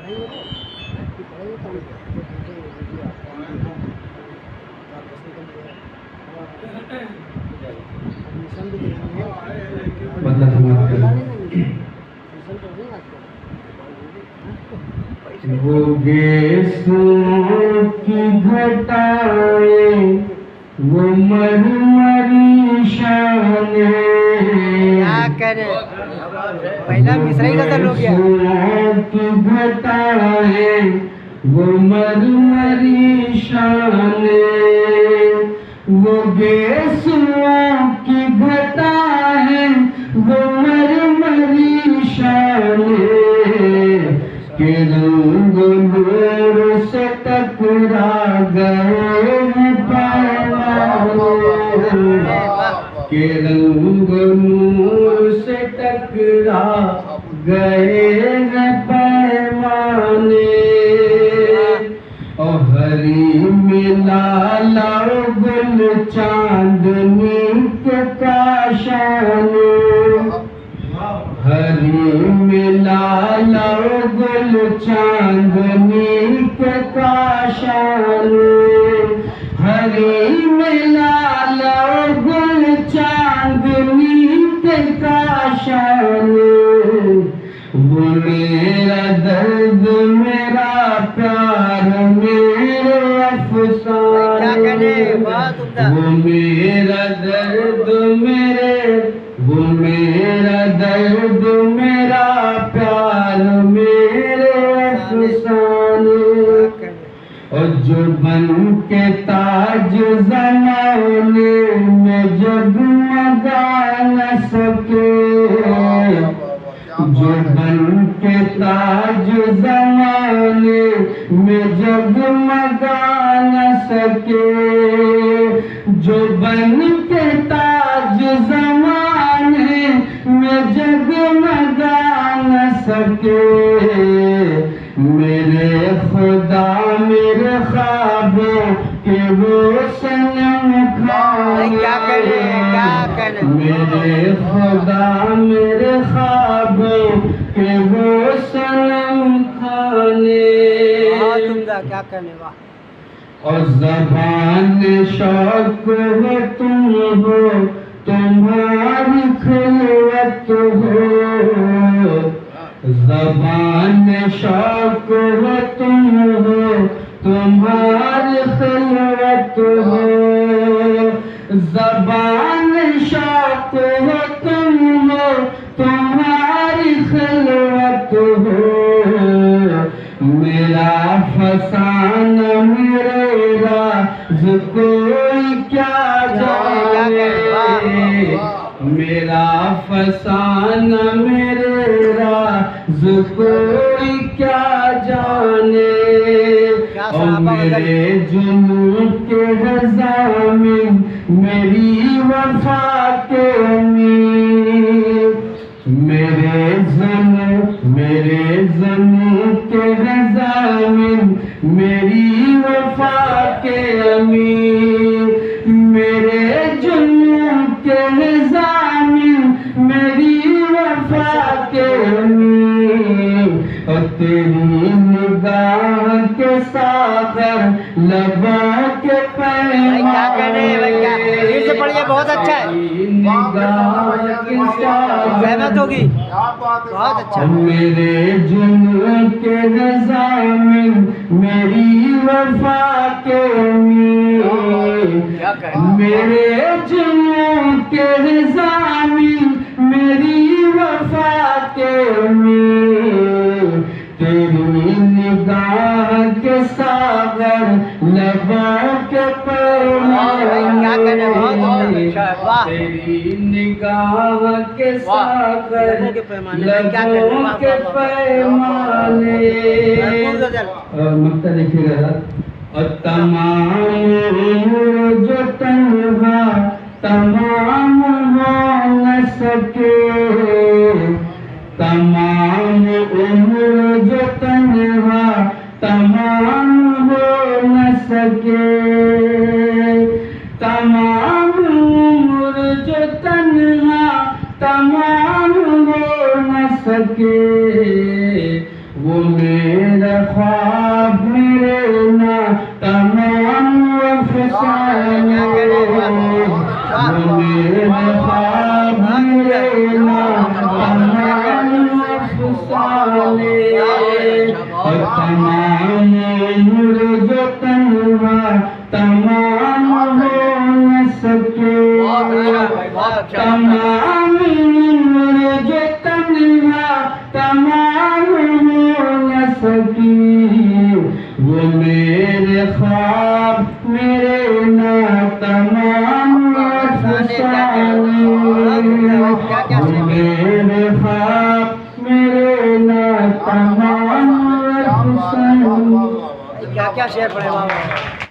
वो गेसों की घटाएं वो मरमरी शाने क्या करे पहला मिश्रा ही गजल हो गया। की घटाएं वो मरमरी शाने वो गेसों की घटाएं वो मरमरी शाने के रंग नूर से टकरा गए के रंग नूर से टकरा गए पैमाने और हरी मिला लाओ गुल चांदनी के काशाने हरी मिला लाओ गुल चांदनी के काशाने हरी मिला लाओ गुल चांदनी के काशाने वो मेरा दर्द मेरा प्यार मेरे अफसाने वो मेरा दर्द वो मेरा दर्द मेरा प्यार मेरे अफसाने और जो बन के ताज ज़माने में जगमगा न सके जो बन के ताज ज़माने में जगमगा न सके जो बन के ताज ज़माने में जगमगा न सके मेरे खुदा मेरे ख्वाबों के वो सनम खाने मेरे खुदा मेरे ख्वाबों के वो सनम खाने क्या करने वाह और ज़बान शौक हो तुम हो तुम्हारी खिलवत हो ज़बान शौक हो तुम हो तुम्हारी खिलवत हो ज़बान शौक हो तुम हो तुम्हारी खिलवत हो मेरा फसाना मेरे राज कोई क्या जाने मेरा फसाना मेरे राज कोई क्या जाने और मेरे जुनून के ज़मीन मेरी वफा के अमीर मेरे ज़मीन के ज़मीन मेरी वफा के अमीर मेरे जुनून के ज़मीन मेरी वफा के अमीर और तेरी निगाह के सागर लबों के क्या करे भैया फिर से पढ़िए बहुत अच्छा है सहमत होगी बहुत अच्छा मेरे जुनून के ज़मीन मेरी वफा के अमीर मेरे जुनून के ज़मीन मेरी वफा के अमीर तेरी निगाह के सागर लबों के पैमाने तेरी निगाह के सागर लबों के पैमाने मक्ता देखिएगा और तमाम जो तन्हा तमाम हो न सके तमाम उम्र जो तन्हा तमाम हो न सके तमाम उम्र जो तन्हा तमाम हो न सके वो मेरे ख्वाब मेरे ना तमाम अफसाने, वो मेरे ख्वाब मेरे ना तमाम अफसाने, और तमाम उम्र जो तन्हा तमाम हो न सके, तमाम उम्र जो तन्हा तमाम हो न सकी, वो मेरे ख्वाब मेरे ना तमाम अफसाने, वो मेरे ख्वाब मेरे ना तमाम अफसाने। क्या क्या शेर पड़े बाबा।